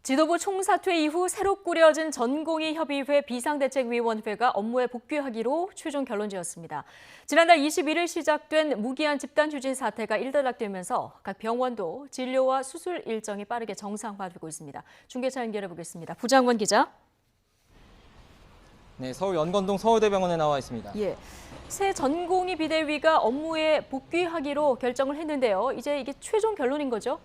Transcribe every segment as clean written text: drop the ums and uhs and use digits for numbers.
지도부 총사퇴 이후 새로 꾸려진 전공의협의회 비상대책위원회가 업무에 복귀하기로 최종 결론지었습니다. 지난달 21일 시작된 무기한 집단휴진 사태가 일단락되면서 각 병원도 진료와 수술 일정이 빠르게 정상화되고 있습니다. 중계차 연결해 보겠습니다. 부장원 기자. 네, 서울 연건동 서울대병원에 나와 있습니다. 예, 새 전공의 비대위가 업무에 복귀하기로 결정을 했는데요. 이제 이게 최종 결론인 거죠?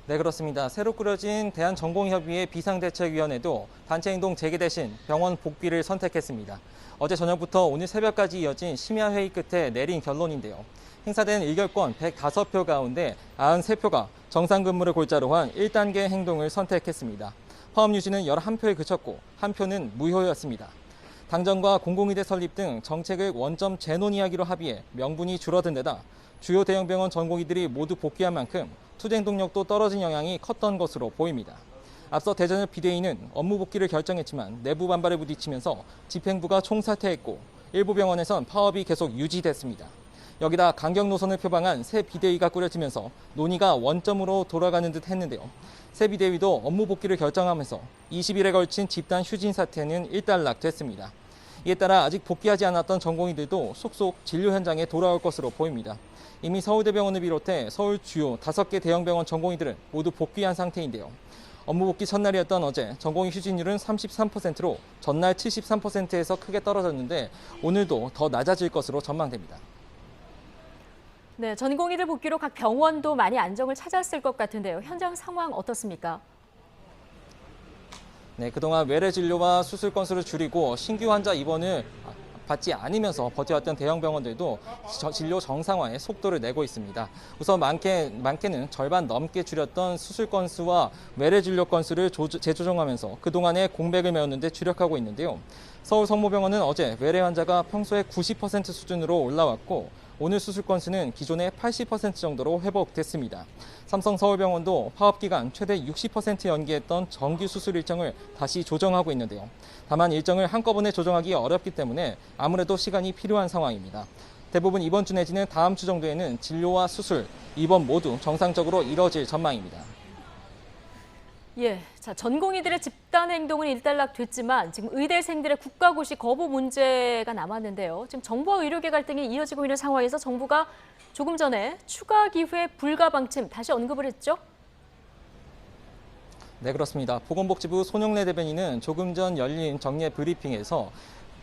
네, 그렇습니다. 새로 꾸려진 대한전공의협의회 비상대책위원회도 단체 행동 재개 대신 병원 복귀를 선택했습니다. 어제 저녁부터 오늘 새벽까지 이어진 심야 회의 끝에 내린 결론인데요. 행사된 의결권 105표 가운데 93표가 정상근무를 골자로 한 1단계 행동을 선택했습니다. 파업 유지는 11표에 그쳤고 한 표는 무효였습니다. 당정과 공공의대 설립 등 정책을 원점 재논의하기로 합의해 명분이 줄어든 데다 주요 대형병원 전공의들이 모두 복귀한 만큼 투쟁 동력도 떨어진 영향이 컸던 것으로 보입니다. 앞서 대전협 비대위는 업무 복귀를 결정했지만 내부 반발에 부딪히면서 집행부가 총사퇴했고 일부 병원에선 파업이 계속 유지됐습니다. 여기다 강경 노선을 표방한 새 비대위가 꾸려지면서 논의가 원점으로 돌아가는 듯 했는데요. 새 비대위도 업무 복귀를 결정하면서 20일에 걸친 집단 휴진 사태는 일단락됐습니다. 이에 따라 아직 복귀하지 않았던 전공의들도 속속 진료 현장에 돌아올 것으로 보입니다. 이미 서울대병원을 비롯해 서울 주요 5개 대형병원 전공의들은 모두 복귀한 상태인데요. 업무 복귀 첫날이었던 어제 전공의 휴진율은 33%로 전날 73%에서 크게 떨어졌는데 오늘도 더 낮아질 것으로 전망됩니다. 네, 전공의들 복귀로 각 병원도 많이 안정을 찾았을 것 같은데요. 현장 상황 어떻습니까? 네, 그동안 외래 진료와 수술 건수를 줄이고 신규 환자 입원을 받지 않으면서 버텨왔던 대형 병원들도 진료 정상화에 속도를 내고 있습니다. 우선 많게는 절반 넘게 줄였던 수술 건수와 외래 진료 건수를 재조정하면서 그동안의 공백을 메우는 데 주력하고 있는데요. 서울 성모병원은 어제 외래 환자가 평소의 90% 수준으로 올라왔고 오늘 수술 건수는 기존의 80% 정도로 회복됐습니다. 삼성 서울병원도 파업 기간 최대 60% 연기했던 정규 수술 일정을 다시 조정하고 있는데요. 다만 일정을 한꺼번에 조정하기 어렵기 때문에 아무래도 시간이 필요한 상황입니다. 대부분 이번 주 내지는 다음 주 정도에는 진료와 수술, 입원 모두 정상적으로 이뤄질 전망입니다. 예, 자, 전공의들의 집단 행동은 일단락됐지만 지금 의대생들의 국가고시 거부 문제가 남았는데요. 지금 정부와 의료계 갈등이 이어지고 있는 상황에서 정부가 조금 전에 추가 기회 불가 방침 다시 언급을 했죠? 네, 그렇습니다. 보건복지부 손영래 대변인은 조금 전 열린 정례 브리핑에서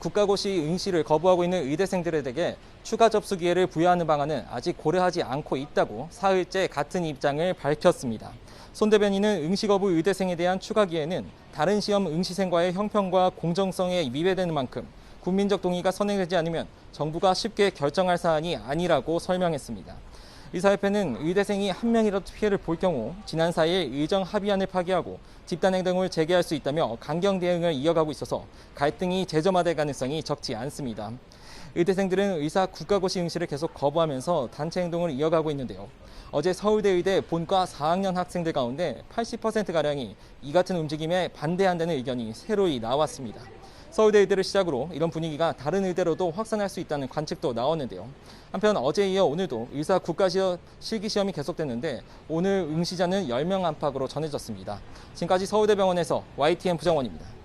국가고시 응시를 거부하고 있는 의대생들에게 추가 접수 기회를 부여하는 방안은 아직 고려하지 않고 있다고 사흘째 같은 입장을 밝혔습니다. 손 대변인은 응시 거부 의대생에 대한 추가 기회는 다른 시험 응시생과의 형평과 공정성에 위배되는 만큼 국민적 동의가 선행되지 않으면 정부가 쉽게 결정할 사안이 아니라고 설명했습니다. 의사협회는 의대생이 한 명이라도 피해를 볼 경우 지난 4일 의정 합의안을 파기하고 집단행동을 재개할 수 있다며 강경 대응을 이어가고 있어서 갈등이 재점화될 가능성이 적지 않습니다. 의대생들은 의사 국가고시 응시를 계속 거부하면서 단체 행동을 이어가고 있는데요. 어제 서울대 의대 본과 4학년 학생들 가운데 80%가량이 이 같은 움직임에 반대한다는 의견이 새로이 나왔습니다. 서울대 의대를 시작으로 이런 분위기가 다른 의대로도 확산할 수 있다는 관측도 나왔는데요. 한편 어제에 이어 오늘도 의사 국가시험 실기시험이 계속됐는데 오늘 응시자는 10명 안팎으로 전해졌습니다. 지금까지 서울대병원에서 YTN 부정원입니다.